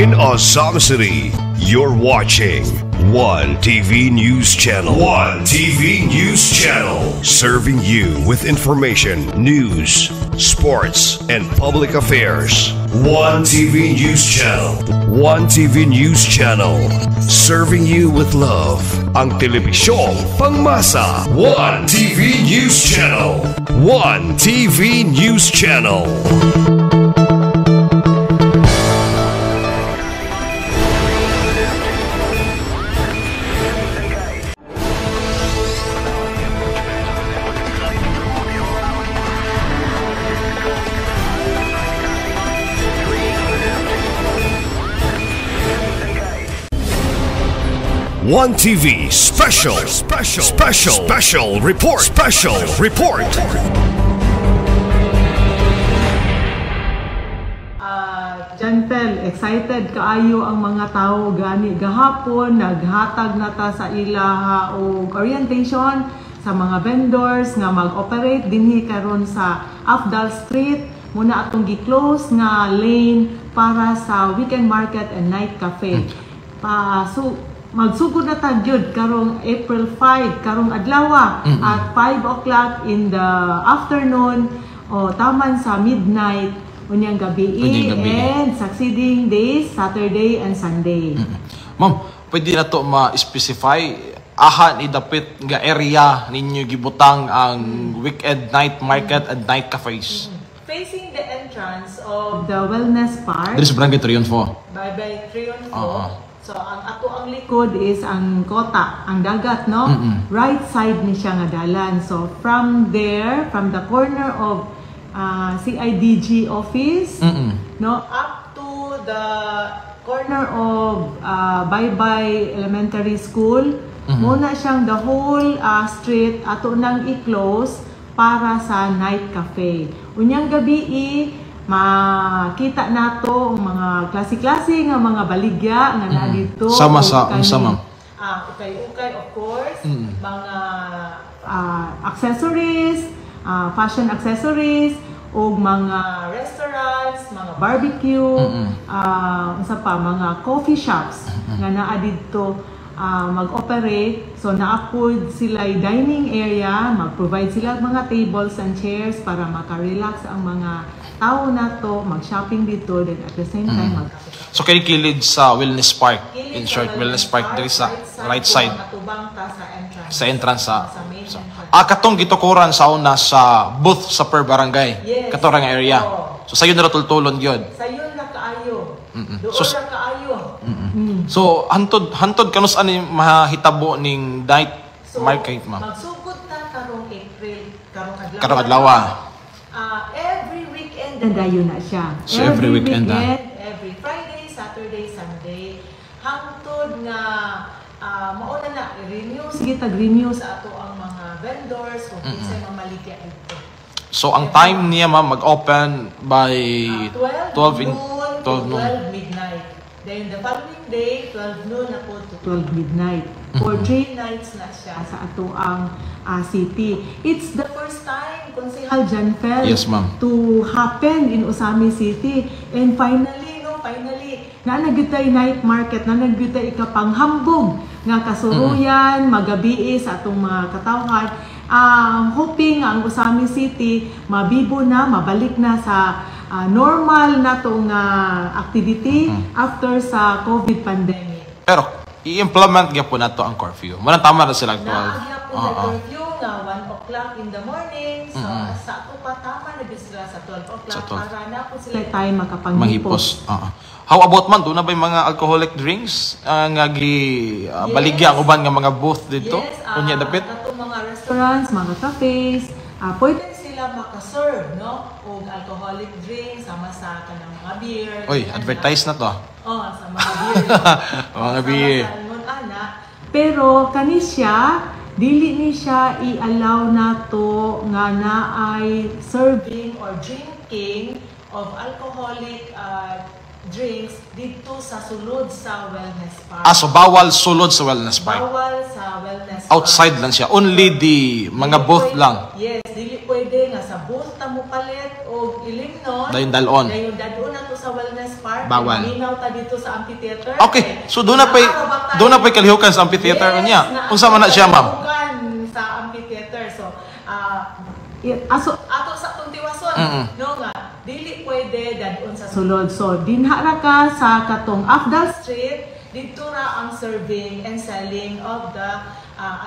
in Azam City. You're watching One TV News Channel. One TV News Channel. Serving you with information, news, sports, and public affairs. One TV News Channel. One TV News Channel. Serving you with love. Ang telebisyong pangmasa. One TV News Channel. One TV News Channel. One TV special report. Jantel, excited kaayo ang mga tao gani gahapon naghatag na ta sa ilaha og orientation sa mga vendors nga mag-operate dinhi karon sa Afdal Street muna atong gi-close nga lane para sa weekend market and night cafe. So magsugod na ta gyud karong April 5 karong adlaw at 5 o'clock in the afternoon o taman sa midnight unyang gabi and succeeding days Saturday and Sunday. Ma'am, pwede na to ma-specify aha ni dapit nga area ninyo gibutang ang weekend night market and night cafes? Facing the entrance of the wellness park. Dito sa Barangay Triunfo. By Triunfo. So, ang likod is ang kota, ang dagat, no? Right side ni siya nga dalan. So, from there, from the corner of CIDG office, no, up to the corner of Bye-Bye Elementary School, muna siyang the whole street ato nang i-close para sa night cafe. Unyang gabi makita nato ang mga klase-klase nga mga baligya nga na dito. Sama sa ma'am. Ukay of course, mga accessories, fashion accessories, o mga restaurants, mga barbecue, unsa pa mga coffee shops nga naa dito mag-operate. So naapod sila dining area, mag-provide sila mga tables and chairs para maka-relax ang mga tao na to, mag-shopping dito, then at the same time mag-kape. So kinikilid sa Wellness Park, in short, Wellness Park diri sa right side. Sa entrance sa katong gitukuran sa una sa booth sa per barangay. Katong area. So sayon na tultulon gyud. Sayon na kaayo. So na kaayo. So hantod kanus ani mahitabo ning night market, ma'am? Magsugod ta karong April, karong adlaw. Every weekend dayon na siya. So every weekend, every Friday, Saturday, Sunday, hangtod nga mauna na i-renew, sige tag-renew sa ato ang mga vendors kung kinsay mamaligya dito. So ang time niya ma'am mag-open by 12 noon. Midnight. Then the following day, 12 noon na po to 12 midnight. For 3 nights na siya sa ato ang city. It's the first time, Konsehal Janfel, yes, ma'am, to happen in Usami City. And finally, na nagyutay night market, na nagyutay ikapanghambog nga kasuruyan, magabi sa atong mga katawhan. Hoping ang Usami City mabibo na, mabalik na sa normal na itong activity after sa COVID pandemic. Pero, i-implement nga po na to ang curfew. Manang tama na sila 12. Naagya po na curfew nga 1 o'clock in the morning. So, sa ito pa tama na sila sa 12 o'clock para na po sila tayo makapanghipos. How about man, doon na ba yung mga alcoholic drinks nga baligya ang uban nga mga booth dito? Yes, Unya dapit? mga restaurants, mga cafes, pwede sila makaserve, no? O alcoholic drinks, sama sa kanang mga beer. Oy, advertise na to. Sa mga beer. Mga beer. Pero kani siya, dili ni siya i-allow na to nga naay serving or drinking of alcoholic drinks dito sa sulod sa Wellness Park. So bawal sulod sa Wellness Park? Bawal sa Wellness Park. Outside lang siya? Only the mga booth lang? Yes, dili pwede nga sa booth ta mo palit o ilimnon. Dayon dalon. Dayon dadon na to sa sa Wellness Park. Bawal. Minaw ta dito sa amphitheater. Okay, so doon na pa'y kalihukan sa amphitheater niya. Unsa man na siya, ma'am? Sa amphitheater. So, ato sa tuntiwason, no nga, dili pwede dadun sa sulod. So, dinhara ka sa katong Afdal Street, dito ra ang serving and selling of the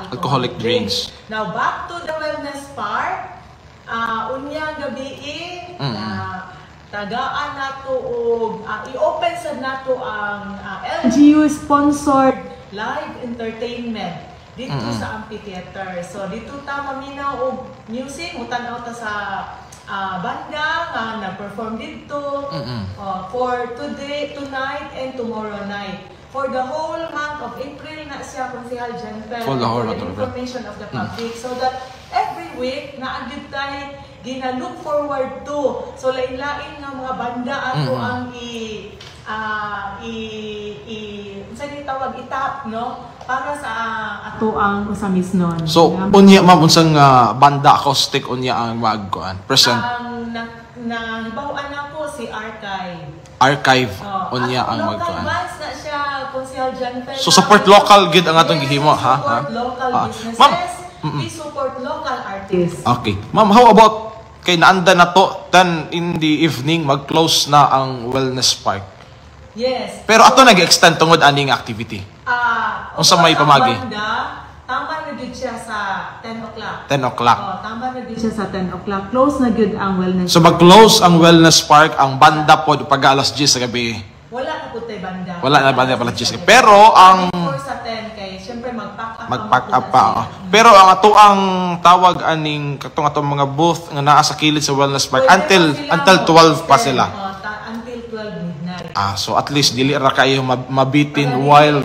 alcoholic drinks. Now, back to the Wellness Park, unya gabi tagaan nato og i-open sad nato ang LGU sponsored live entertainment dito sa amphitheater. So dito ta maminaw og music, mutan-aw ta sa banda nga nag-perform dito for today, tonight and tomorrow night. For the whole month of April na siya Konsehal Gentle for the information of the public so that every week na agad tayo gina-look forward to. So lain-lain nga mga banda ato ang tawag itap, no? Para sa ato ang usamis nun. So, unya ma'am, unsang banda acoustic unya ang magkuan present? Nahibawan ako si Archive. Archive unya ang magkuan. Local bands na siya, Konsehal Gentle. So, support local gid ang atong gihimo, ha? Support local businesses. Ma'am, we support local artists. Okay. Ma'am, how about kay naanda na to, then in the evening, mag-close na ang Wellness Park? Yes. Pero ato nag-extend tungod aning activity. Unsa may pamagi? Tama na gud siya sa 10 o'clock. 10 o'clock. Tama na gud siya sa 10 o'clock. Close na gud ang Wellness So mag-close ang Wellness Park, ang banda pod pag alas 10 sa gabi. Wala na pud tay banda. Wala na banda pala 10. Pero ang sa 10 kay syempre mag-pack up pa. Pero ang ato ang tawag aning katong atong mga booth nga naa sa kilid sa Wellness Park until 12 pa sila. Until 12 midnight. So at least dili ra kayo mabitin while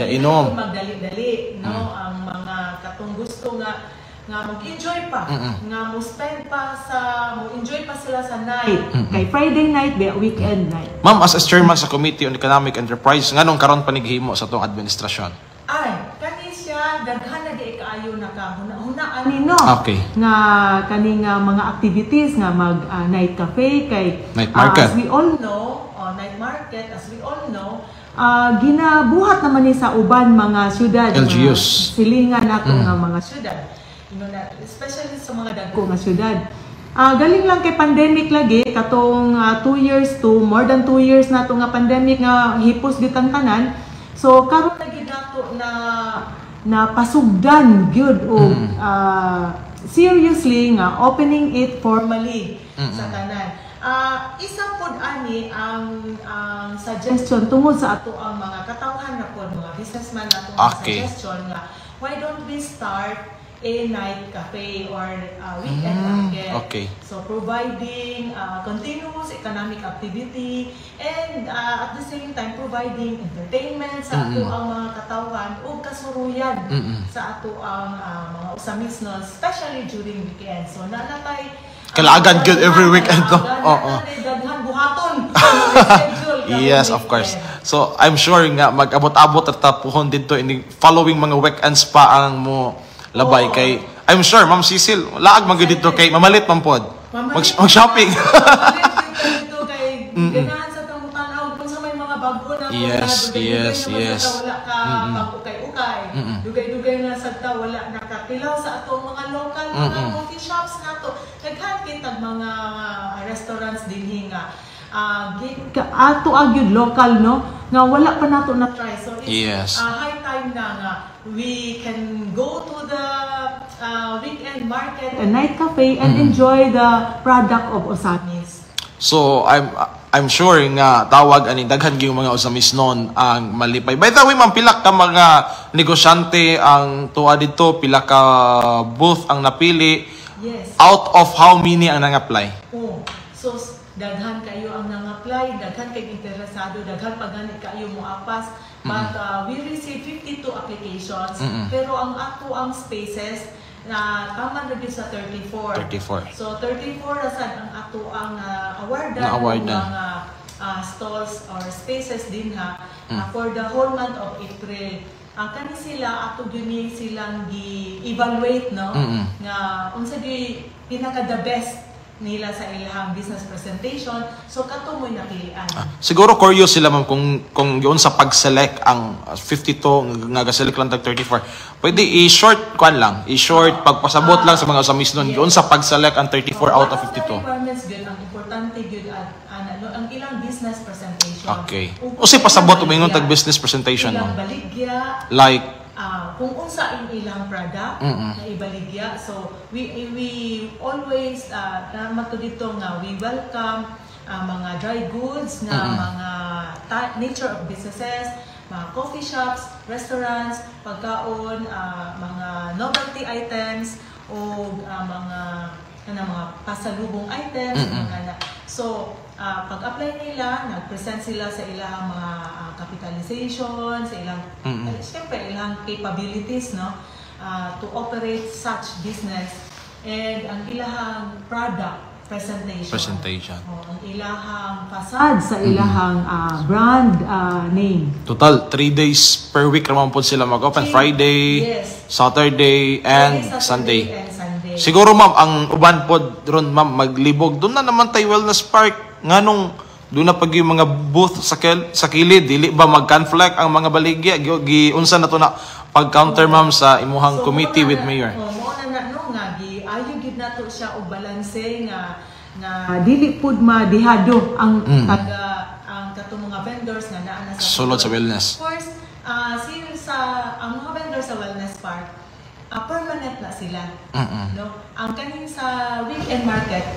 inom. Magdali-dali, no? Ang mga katong gusto nga mag-enjoy pa, nga mo spend pa mo enjoy pa sila sa night. Kay Friday night, weekend night. Ma'am, as chairman sa Committee on Economic Enterprise, nganong karon panighimo sa tong administrasyon? Kani siya daghan na di kaayo na ka hunaan no. Okay. Nga kaning mga activities nga mag night cafe kay night market. As we all know, night market as we all know, ginabuhat naman ni sa uban mga syudad, LGUs. Silingan nato nga mga syudad. Especially sa mga dagko nga syudad. Galing lang kay pandemic lagi katong 2 years to more than 2 years nato nga pandemic nga hipos gitang tanan. So karon lagi nato na pasugdan gyud og seriously nga opening it formally sa tanan. Isa pod ani ang suggestion tungod sa ato ang mga katawhan na pod mga businessman nato ang suggestion nga why don't we start a night cafe or weekend market. Okay. So providing continuous economic activity and at the same time providing entertainment sa ato ang mga katawhan ug kasuruyan sa ato ang mga usamis no, especially during weekend. So nanatay kalaagan good every weekend no. Daghan buhaton. Yes, of course. So I'm sure nga mag-abot-abot at tapuhon dito in following mga weekends pa ang mo labay kay I'm sure Ma'am Cecil laag man dito kay mamalit man pod mag-shopping. Dito kay ganahan sa tangutanaw kung sa may mga bago na yes wala ka ukay-ukay dugay-dugay na sa ta wala nakatilaw sa ato mga local mga coffee shops nato daghan kitag mga restaurants dinhi nga ato agyud local no nga wala pa nato na try so it's high time na nga we can go to the weekend market and night cafe and enjoy the product of Osamis. So I'm sure nga tawag ani daghan gyud mga usamis non ang malipay. By the way, ma'am, pila ka mga negosyante ang tuwa dito, pila ka booth ang napili? Yes. Out of how many ang nang-apply? So daghan kayo ang nang-apply, daghan kay interesado, daghan pagani kayo mo apas. But we received 52 applications, pero ang ato ang spaces na tama na din sa 34. So 34 rasan ang ato ang awardan mga stalls or spaces din for the whole month of April. Kani sila ato gyud silang gi-evaluate no nga unsa di pinaka the best nila sa ilang business presentation. So kato mo napilian. Siguro curious sila ma'am kung yun sa pag-select ang 52 nga ga-select lang tag 34. Pwede i-short kwan lang, i-short pagpasabot lang sa mga usamis nun yun sa pag-select ang 34 out of 52. Requirements gyud ang importante gyud ang ilang business presentation. Okay. Usi pasabot umingon tag business presentation mo. Ilang baligya, Like kung unsa ang ilang product na ibaligya. So we always naman to dito nga we welcome mga dry goods nga mga nature of businesses, mga coffee shops, restaurants, pagkaon, mga novelty items o mga pasalubong items, mga so pag-apply nila, nag-present sila sa ilang mga capitalization, sa ilang siyempre ilang capabilities, no, to operate such business, and ang ilang product presentation. Ang ilahang facade sa ilahang brand name. Total 3 days per week naman po sila mag-open. Friday, yes. Saturday, and Sunday. Sunday. Siguro ma'am, ang uban po ron ma'am maglibog. Doon na naman tayo Wellness Park. Nganong doon na pag yung mga booth sa kilid, dili ba mag-conflict ang mga baligya? Giunsa na to na pag-counter ma'am sa imuhang committee with mayor? Mo na no nga ayo gid nato siya og balanse nga dili pud madihado ang ang katong mga vendors nga naa na sa sulod sa wellness. Of course, ang mga vendors sa Wellness Park permanent na sila. No? Ang kaning sa weekend market,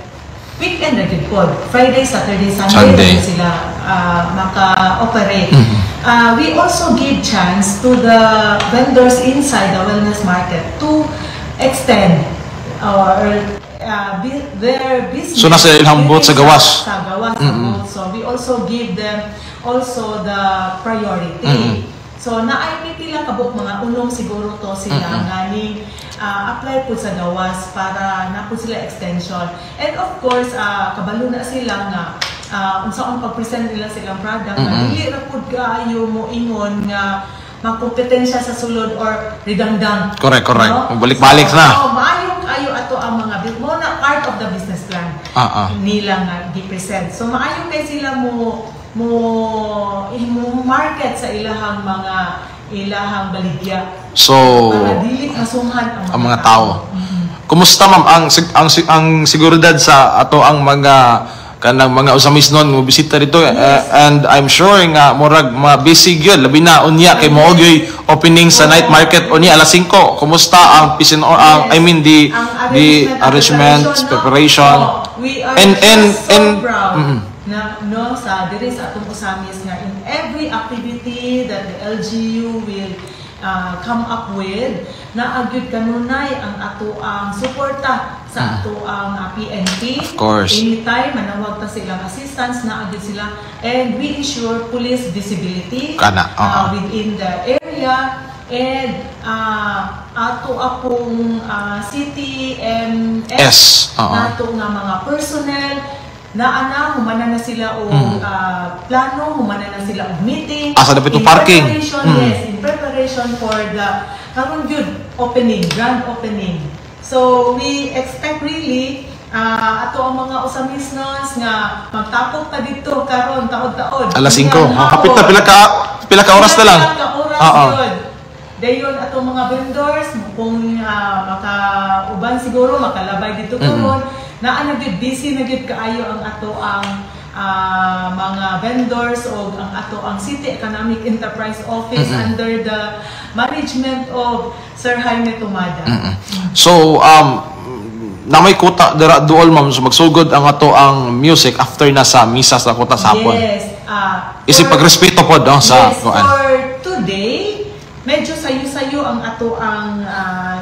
weekend na gid pod. Friday, Saturday, Sunday sila maka-operate. We also give chance to the vendors inside the wellness market to extend their business. So nasa ilang booth sa gawas? Sa gawas. So we also give them also the priority. So naay pila kabuk mga unong siguro to sila nganing apply po sa gawas para na po sila extension. And of course, kabalo na sila nga unsaon pag-present nila silang product na dili ra pud kaayo mo ingon nga makompetensya sa sulod or redundant. Correct. No? Balik-balik na. So, maayong kayo ato ang mga mo na part of the business plan nila nga gi-present. So maayong kay sila mo market sa ilahang ilahang baligya. So para dili masunghan ang mga tao. Kumusta ma'am ang seguridad sa ato ang mga kanang mga usamis nun mo bisita dito? And I'm sure nga murag busy gyud labi na unya kay mo gyoy opening sa night market unya alas 5. Kumusta ang I mean the arrangement preparation we are so proud no sa diri sa atong usamis nga in every activity that the LGU will come up with na agyud kanunay ang ato ang suporta sa ato ang PNP. Of course. Anytime manawag ta silang assistance na agyud sila, and we ensure police visibility within the area, and ato akong CTMS nato nga mga personnel na humana na sila o plano, humana na sila o meeting. Sa dapat parking. Yes, in preparation for the karon gyud grand opening. So we expect really ato ang mga usamisnos nga magtapok pa dito karon taod-taod. Alas 5. Kapit na pila ka oras na lang. Dayon ato mga vendors kung makauban siguro makalabay dito karon na gyud busy na gyud kaayo ang ato ang mga vendors o ang ato ang City Economic Enterprise Office under the management of Sir Jaime Tumada. So na may kuta dira duol ma'am so magsugod ang ato ang music after na sa misa sa kuta sa hapon. Yes. Isip pagrespeto pod sa for today medyo sayo-sayo ang ato ang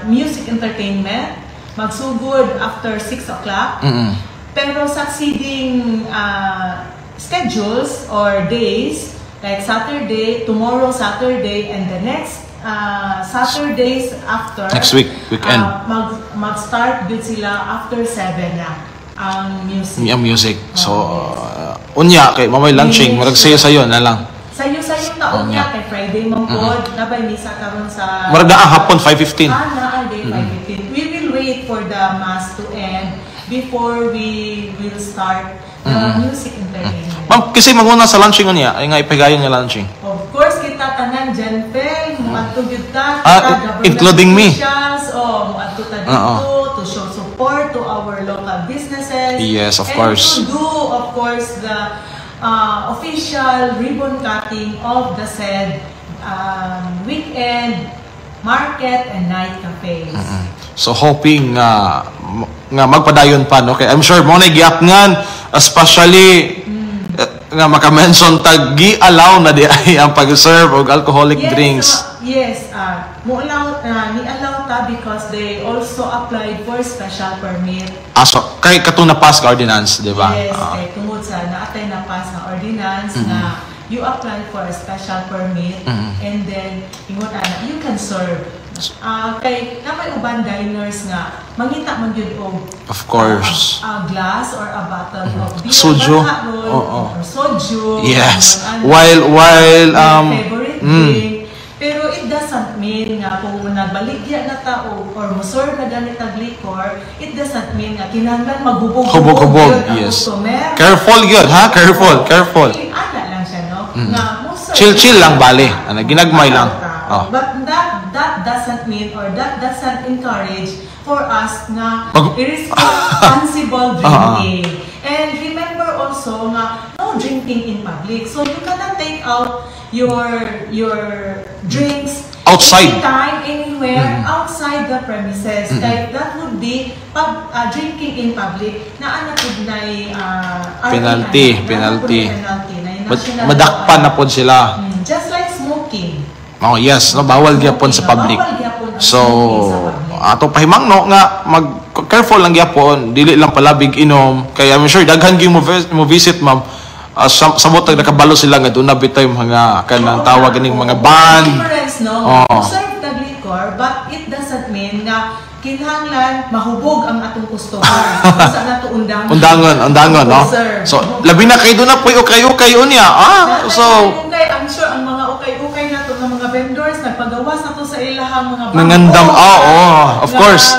music entertainment. Magsugod after 6 o'clock. Pero succeeding schedules or days, like tomorrow Saturday, and the next Saturdays after. Next weekend. Mag-start good sila after 7 na ang music. Ang music. So, unya, kay mamay launching, marag sayo-sayo na lang. Sayo-sayo na unya, kay Friday mong nabay misa karon sa... Marag na hapon, 5:15. Day 5:15. We will wait for the mass to end before we will start the music entertainment. Ma'am, kasi maguna sa launching niya, ay nga ipigayon nga launching. Of course, kita tanan dyan, Pel, matugid ta, including me. Muadto ta dito to show support to our local businesses. Yes, of course. And to do, of course, the official ribbon cutting of the said weekend market and night cafes. So hoping nga magpadayon pa, no? Okay, I'm sure mo na giapngan, especially nga maka-mention tag gi-allow na di ay ang pag-serve og alcoholic drinks. Yes, ni-allow ta because they also applied for special permit. So kay katong na-pass ka ordinance, di ba? Yes, kay tungod sa naatay na-pass na ordinance na you apply for a special permit and then you can serve. Kay na may uban diners nga mangita man gyud og of course a glass or a bottle of beer soju or soju. Yes, while favorite drink. Pero it doesn't mean nga kung nagbaligya na tao or musor na ganit ang liquor, it doesn't mean nga kinahanglan maghubog-hubog yes. Careful yun, ha? Careful. Ana lang siya, no? Na musor. Chill lang bali. Ginagmay lang. But that doesn't mean or that doesn't encourage for us na irresponsible drinking. And remember also nga no drinking in public. So you cannot take out your drinks outside anytime, anywhere outside the premises. Like that would be drinking in public na anapod na penalty. Madakpan na pod sila. Just like smoking. Oh yes, no, bawal gyapon sa public. So ato pahimang no nga careful lang gyapon, dili lang palabig inom. Kaya I'm sure daghan gyud mo visit, ma'am. Samot nakabalo sila nga doon na bitay mga kanang tawag ganing mga band. Difference, no? Serve the liquor, but it doesn't mean na kinahanglan mahubog ang atong customer. Sa nato undangon, no? So labi na kay doon na puy okay unya. So I'm sure ang mga okay nato ng mga vendors nagpagawas nato sa ilahang mga bangko. Nangandam, of course.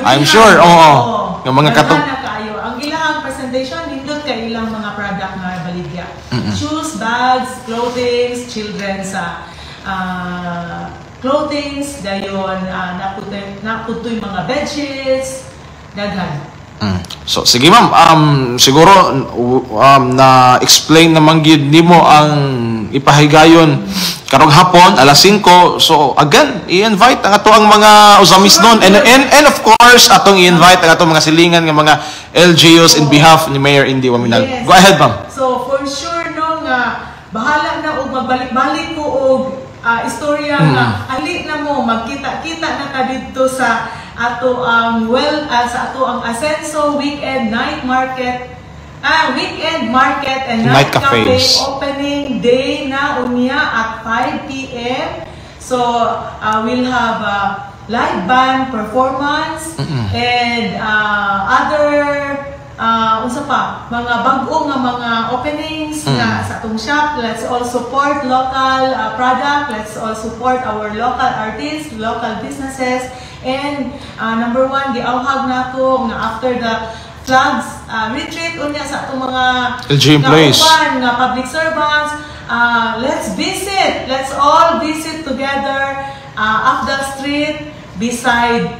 I'm sure, nga mga katong ang ilahang presentation nindot kay ilang mga product na baligya. Shoes, bags, clothing, children's clothings, dayon naputoy mga bedsheets, daghan. So sige ma'am, siguro na explain naman gyud nimo ang ipahigayon karong hapon alas 5. So again, i-invite ang ato ang mga usamis noon and of course atong i-invite ang ato mga silingan nga mga LGUs in behalf ni Mayor Indy Waminal. Yes. Go ahead ma'am. So for sure no nga bahala na og magbalik-balik ko og istorya nga ali na mo magkita-kita na ka dito sa ato ang sa ato ang Asenso weekend market and night cafe opening day na unya at 5 p.m. So we'll have live band performance and other unsa pa mga bag-o nga mga openings na sa atong shop. Let's all support local product, let's all support our local artists, local businesses, and number one giawhag nato nga after the flags retreat unya sa atong mga LG employees nga public servants, let's all visit together up the street beside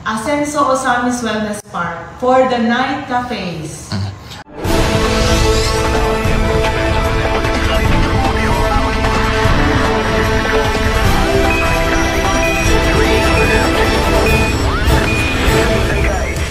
Asenso Osamis Wellness Park for the night cafes.